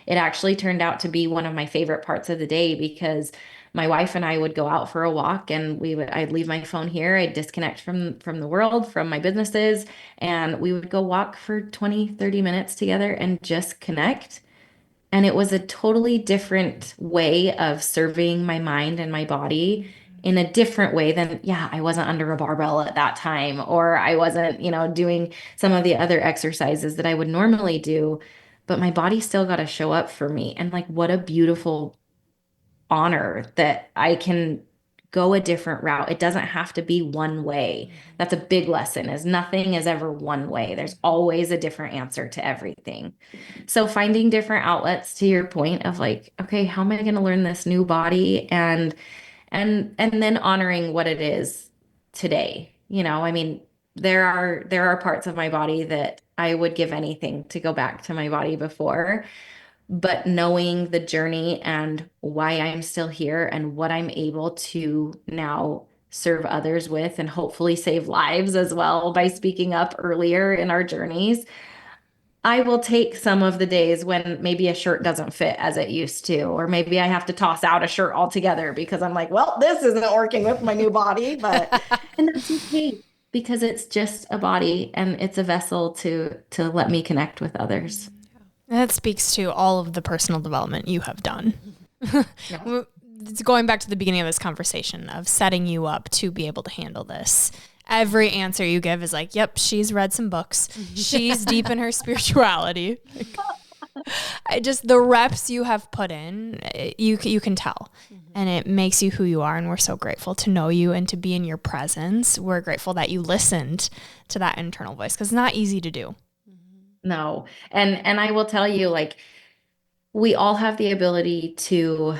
It actually turned out to be one of my favorite parts of the day because my wife and I would go out for a walk and I'd leave my phone here, I'd disconnect from the world, from my businesses, and we would go walk for 20, 30 minutes together and just connect. And it was a totally different way of serving my mind and my body in a different way than, yeah, I wasn't under a barbell at that time, or I wasn't, you know, doing some of the other exercises that I would normally do, but my body still got to show up for me. And like, what a beautiful honor that I can go a different route. It doesn't have to be one way. That's a big lesson is nothing is ever one way. There's always a different answer to everything. So finding different outlets to your point of like, okay, how am I going to learn this new body and then honoring what it is today. You know, I mean, there are parts of my body that I would give anything to go back to my body before, but knowing the journey and why I'm still here and what I'm able to now serve others with and hopefully save lives as well by speaking up earlier in our journeys. I will take some of the days when maybe a shirt doesn't fit as it used to, or maybe I have to toss out a shirt altogether because I'm like, well, this isn't working with my new body, and that's okay because it's just a body and it's a vessel to let me connect with others. That speaks to all of the personal development you have done. Yeah. It's going back to the beginning of this conversation of setting you up to be able to handle this. Every answer you give is like, yep, she's read some books. She's deep in her spirituality. The reps you have put in, you can tell. And it makes you who you are. And we're so grateful to know you and to be in your presence. We're grateful that you listened to that internal voice because it's not easy to do. No. And I will tell you, like, we all have the ability to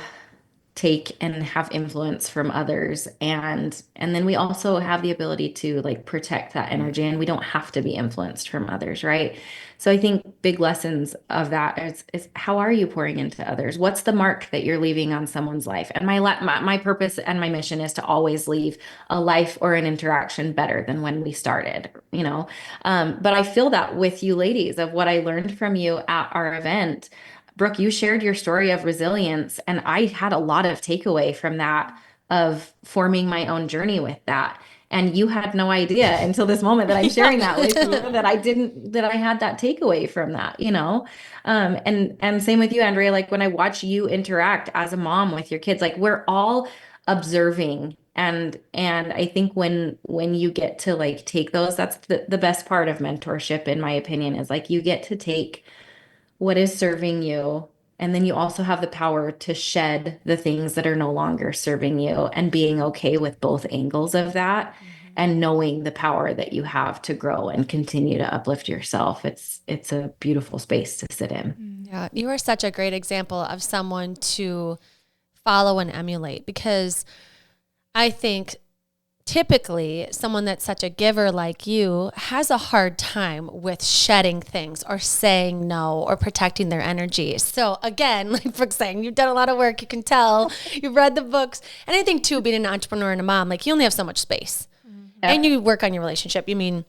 take and have influence from others, and then we also have the ability to like protect that energy, and we don't have to be influenced from others, right? So I think big lessons of that is how are you pouring into others? What's the mark that you're leaving on someone's life? And my purpose and my mission is to always leave a life or an interaction better than when we started, you know. But I feel that with you ladies of what I learned from you at our event. Brooke, you shared your story of resilience, and I had a lot of takeaway from that of forming my own journey with that. And you had no idea until this moment that I'm sharing that with you that I had that takeaway from that, you know? And same with you, Andrea, like when I watch you interact as a mom with your kids, like we're all observing. And I think when you get to like take those, that's the best part of mentorship, in my opinion, is like you get to take what is serving you. And then you also have the power to shed the things that are no longer serving you and being okay with both angles of that and knowing the power that you have to grow and continue to uplift yourself. It's a beautiful space to sit in. Yeah, you are such a great example of someone to follow and emulate, because I think typically someone that's such a giver like you has a hard time with shedding things or saying no or protecting their energy. So again, like Brooke's saying, you've done a lot of work. You can tell you've read the books. And I think too, being an entrepreneur and a mom, like you only have so much space and you work on your relationship. You mean,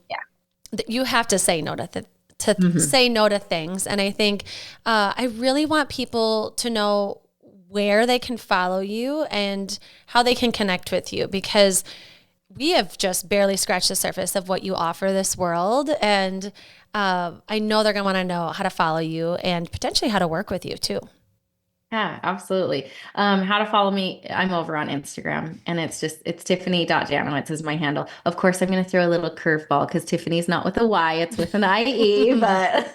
you have to say no to to say no to things. And I think I really want people to know where they can follow you and how they can connect with you, because we have just barely scratched the surface of what you offer this world. And I know they're going to want to know how to follow you and potentially how to work with you too. Yeah, absolutely. How to follow me? I'm over on Instagram, and it's Tiffanie.Janowitz is my handle. Of course, I'm going to throw a little curveball because Tiffany's not with a Y, it's with an IE, but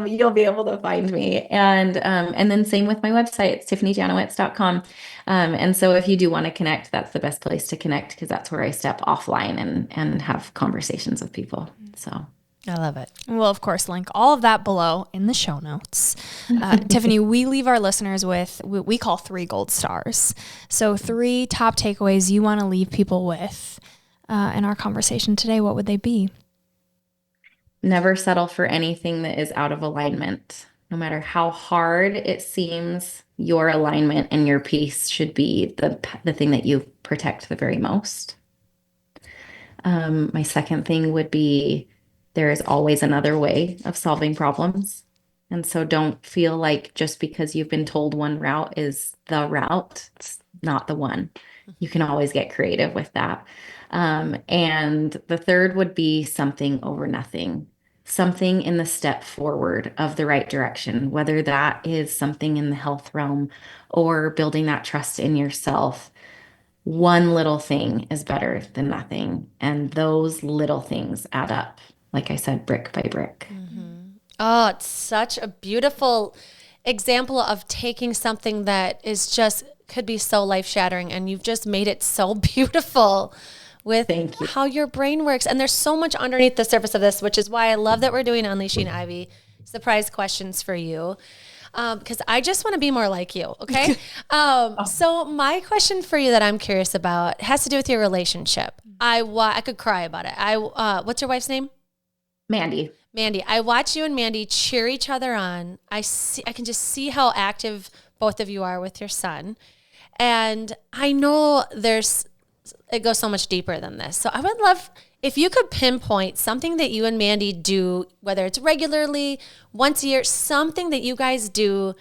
you'll be able to find me. And then same with my website, it's TiffaniJanowitz.com. And so if you do want to connect, that's the best place to connect, because that's where I step offline and have conversations with people. So. I love it. We'll, of course, link all of that below in the show notes. Tiffanie, we leave our listeners with what we call 3 gold stars. So 3 top takeaways you want to leave people with in our conversation today. What would they be? Never settle for anything that is out of alignment. No matter how hard it seems, your alignment and your peace should be the thing that you protect the very most. My second thing would be, there is always another way of solving problems. And so don't feel like just because you've been told one route is the route, it's not the one. You can always get creative with that. And the third would be something over nothing, something in the step forward of the right direction, whether that is something in the health realm or building that trust in yourself. One little thing is better than nothing. And those little things add up. Like I said, brick by brick. Oh, it's such a beautiful example of taking something that is just could be so life-shattering, and you've just made it so beautiful with how your brain works. And there's so much underneath the surface of this, which is why I love that we're doing Unleashing Ivy surprise questions for you. Because I just want to be more like you, okay? So my question for you that I'm curious about has to do with your relationship. I could cry about it. What's your wife's name? Mandy, I watch you and Mandy cheer each other on. I can just see how active both of you are with your son. And I know it goes so much deeper than this. So I would love if you could pinpoint something that you and Mandy do, whether it's regularly, once a year, something that you guys do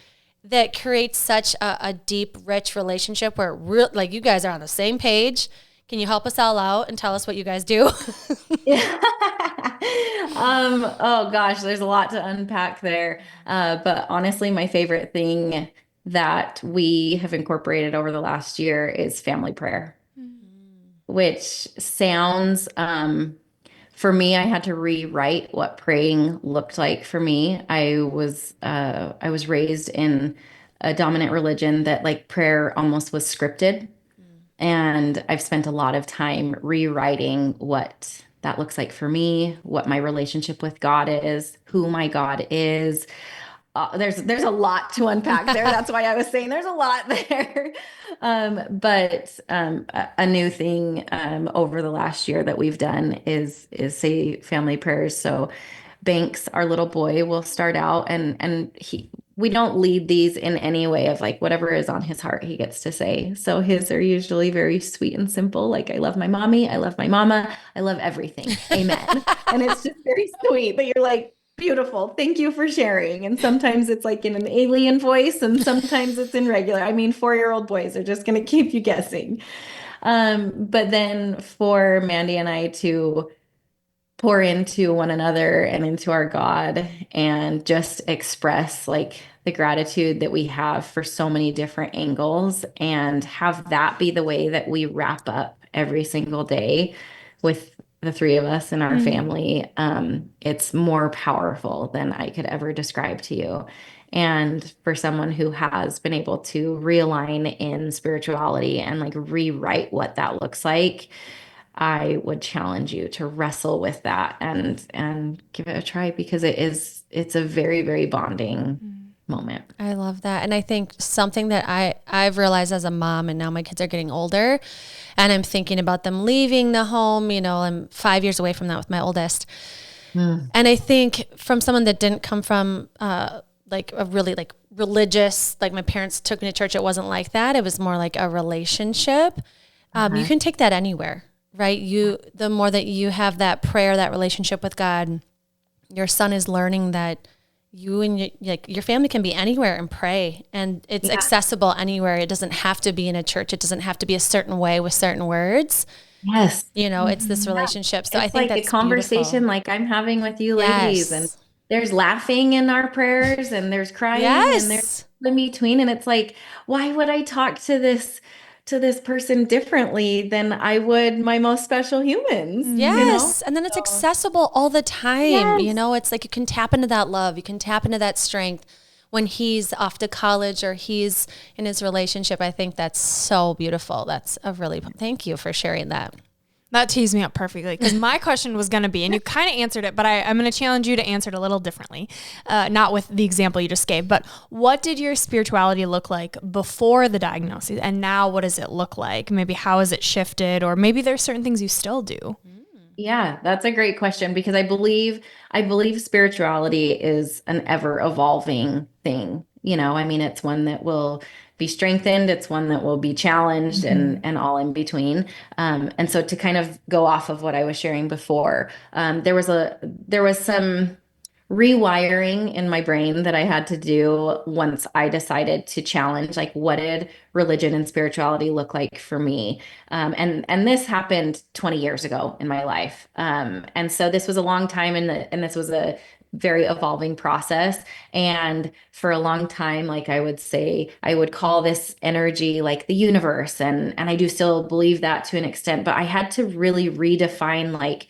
that creates such a deep, rich relationship where like you guys are on the same page. Can you help us all out and tell us what you guys do? Oh gosh, there's a lot to unpack there. But honestly, my favorite thing that we have incorporated over the last year is family prayer, which sounds, for me, I had to rewrite what praying looked like for me. I was raised in a dominant religion that like prayer almost was scripted. And I've spent a lot of time rewriting what that looks like for me, what my relationship with God is, who my God is. There's a lot to unpack there. That's why I was saying there's a lot there. But a new thing over the last year that we've done is say family prayers. So Banks, our little boy, will start out and we don't lead these in any way of like whatever is on his heart, he gets to say. So his are usually very sweet and simple. Like, I love my mommy. I love my mama. I love everything. Amen. And it's just very sweet that you're like, beautiful. Thank you for sharing. And sometimes it's like in an alien voice and sometimes it's in regular. I mean, 4-year-old boys are just going to keep you guessing. But then for Mandy and I to pour into one another and into our God and just express like the gratitude that we have for so many different angles and have that be the way that we wrap up every single day with the 3 of us and our family. It's more powerful than I could ever describe to you. And for someone who has been able to realign in spirituality and like rewrite what that looks like, I would challenge you to wrestle with that and give it a try, because it's a very, very bonding moment. I love that. And I think something that I've realized as a mom, and now my kids are getting older and I'm thinking about them leaving the home, I'm 5 years away from that with my oldest. And I think from someone that didn't come from like a really like religious, like my parents took me to church, it wasn't like that. It was more like a relationship. You can take that anywhere. Right? The more that you have that prayer, that relationship with God, your son is learning that you and your family can be anywhere and pray, and it's accessible anywhere. It doesn't have to be in a church. It doesn't have to be a certain way with certain words. Yes. It's this relationship. So It's I think like that's a conversation beautiful. like I'm having with you ladies, and Yes. there's laughing in our prayers and there's crying and there's Yes. in between. And it's like, why would I talk to this person differently than I would my most special humans, Yes. And then it's So, accessible all the time. yes. It's like you can tap into that love. You can tap into that strength when he's off to college or he's in his relationship. I think that's so beautiful. Thank you for sharing that. That teased me up perfectly, because my question was going to be, and you kind of answered it, but I'm going to challenge you to answer it a little differently, not with the example you just gave, but what did your spirituality look like before the diagnosis, and now what does it look like? Maybe how has it shifted, or maybe there's certain things you still do? Yeah, that's a great question, because I believe spirituality is an ever evolving thing. I mean, it's one that will be strengthened, it's one that will be challenged, and all in between. And so to kind of go off of what I was sharing before, there was some rewiring in my brain that I had to do once I decided to challenge, like, what did religion and spirituality look like for me? And this happened 20 years ago in my life. And so this was a long time, and this was a very evolving process. And for a long time, like, I would say, I would call this energy like the universe. And I do still believe that to an extent, but I had to really redefine, like,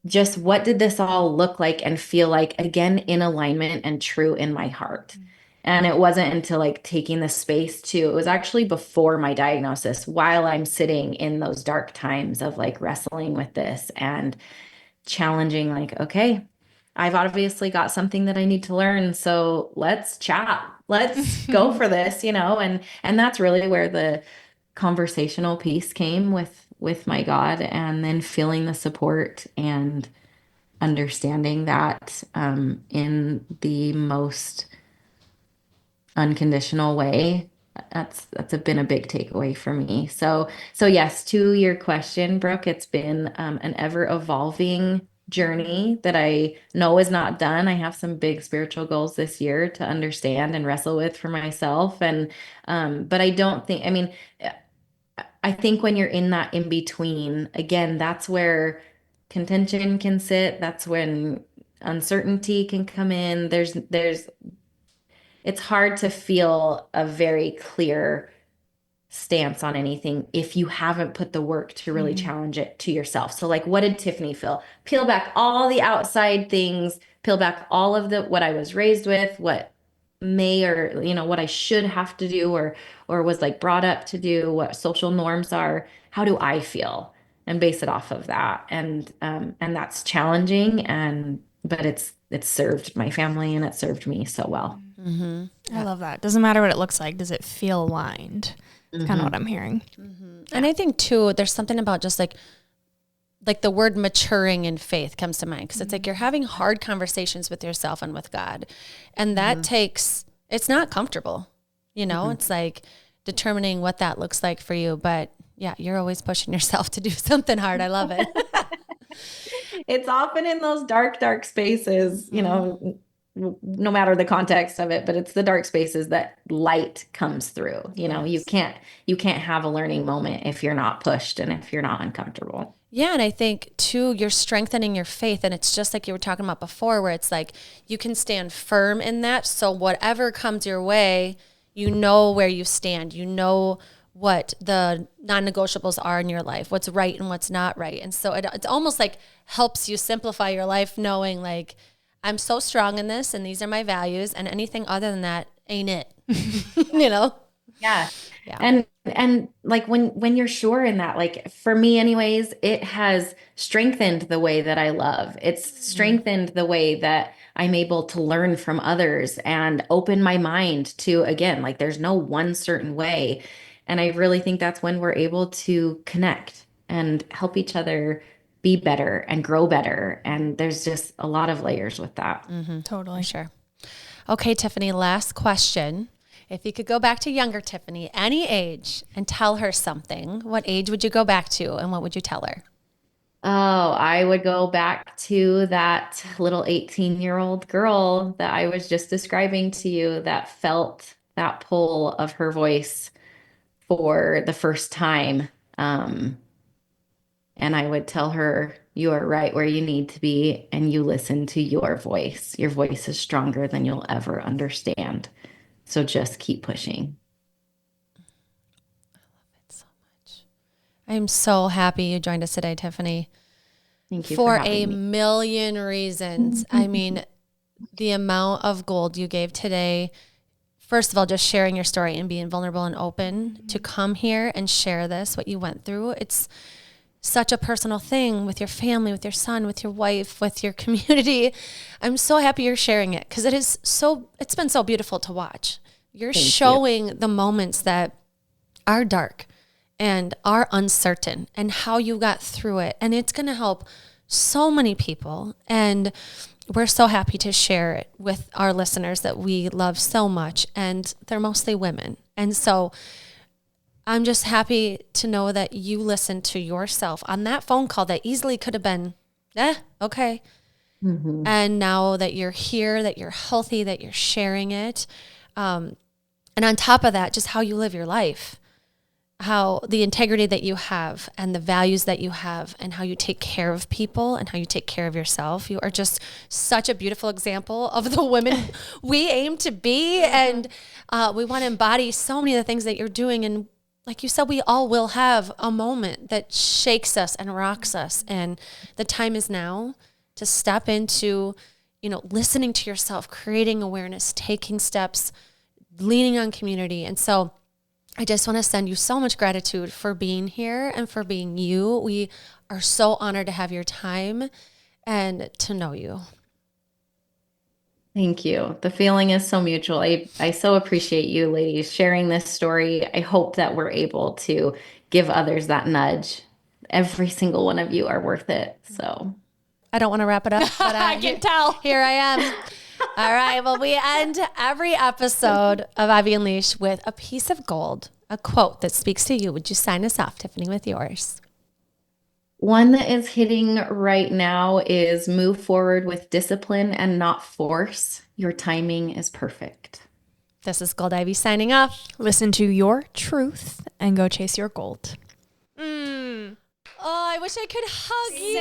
just what did this all look like and feel like, again, in alignment and true in my heart. And it wasn't until, like, taking the space to, it was actually before my diagnosis, while I'm sitting in those dark times of, like, wrestling with this and challenging, like, okay, I've obviously got something that I need to learn. So let's chat. Let's go for this, and that's really where the conversational piece came with my God, and then feeling the support and understanding that, in the most unconditional way. That's been a big takeaway for me. So yes, to your question, Brooke, it's been, an ever evolving journey that I know is not done. I have some big spiritual goals this year to understand and wrestle with for myself. And but I don't think, I mean, I think when you're in that in between, again, that's where contention can sit. That's when uncertainty can come in. It's hard to feel a very clear stance on anything if you haven't put the work to really challenge it to yourself. So, like, what did Tiffanie feel? Peel back all the outside things, peel back all of what I was raised with, what may, or what I should have to do, or was, like, brought up to do, what social norms are. How do I feel? And base it off of that. And that's challenging, but it's served my family and it served me so well. I love that. Doesn't matter what it looks like. Does it feel aligned? It's kind of what I'm hearing. And I think too, there's something about just like the word maturing in faith comes to mind, because it's like you're having hard conversations with yourself and with God, and that it's not comfortable, it's like determining what that looks like for you. But yeah, you're always pushing yourself to do something hard. I love it. It's often in those dark spaces, no matter the context of it, but it's the dark spaces that light comes through. You can't have a learning moment if you're not pushed and if you're not uncomfortable. Yeah. And I think too, you're strengthening your faith. And it's just like you were talking about before, where it's like you can stand firm in that. So whatever comes your way, where you stand, what the non-negotiables are in your life, what's right and what's not right. And so it's almost like helps you simplify your life, knowing, like, I'm so strong in this, and these are my values, and anything other than that ain't it. Yeah. And like, when you're sure in that, like, for me anyways, it has strengthened the way that I love. It's strengthened the way that I'm able to learn from others and open my mind to, again, like, there's no one certain way. And I really think that's when we're able to connect and help each other be better and grow better. And there's just a lot of layers with that. Totally. Sure. Okay, Tiffanie, last question. If you could go back to younger Tiffanie, any age, and tell her something, what age would you go back to, and what would you tell her? Oh, I would go back to that little 18-year-old girl that I was just describing to you that felt that pull of her voice for the first time. Um, and I would tell her, you are right where you need to be, and you listen to your voice. Your voice is stronger than you'll ever understand. So just keep pushing. So much. I am so happy you joined us today, Tiffanie. Thank you for For a having me. million reasons. I mean, the amount of gold you gave today, first of all, just sharing your story and being vulnerable and open to come here and share this, what you went through. It's such a personal thing with your family, with your son, with your wife, with your community. I'm so happy you're sharing it because it's been so beautiful to watch. You're showing the moments that are dark and are uncertain and how you got through it. And it's going to help so many people. And we're so happy to share it with our listeners that we love so much. And they're mostly women. And so I'm just happy to know that you listened to yourself on that phone call that easily could have been, okay. Mm-hmm. And now that you're here, that you're healthy, that you're sharing it. And on top of that, just how you live your life, how the integrity that you have and the values that you have and how you take care of people and how you take care of yourself. You are just such a beautiful example of the women we aim to be. And we want to embody so many of the things that you're doing. And like you said, we all will have a moment that shakes us and rocks us. And the time is now to step into, listening to yourself, creating awareness, taking steps, leaning on community. And so I just want to send you so much gratitude for being here and for being you. We are so honored to have your time and to know you. Thank you. The feeling is so mutual. I so appreciate you ladies sharing this story. I hope that we're able to give others that nudge. Every single one of you are worth it. So I don't want to wrap it up, but I can tell. Here I am. All right. Well, we end every episode of Ivy Unleashed with a piece of gold, a quote that speaks to you. Would you sign us off, Tiffanie, with yours? one that is hitting right now is move forward with discipline and not force. Your timing is perfect. This is Gold Ivy signing off. Listen to your truth and go chase your gold. Oh, I wish I could hug you.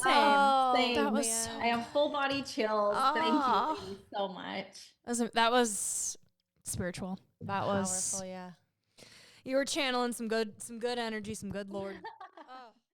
Same. Same. That was so I have full body chills. Thank you ladies, so much. That was spiritual. That was powerful, yeah. You were channeling some good energy, some good Lord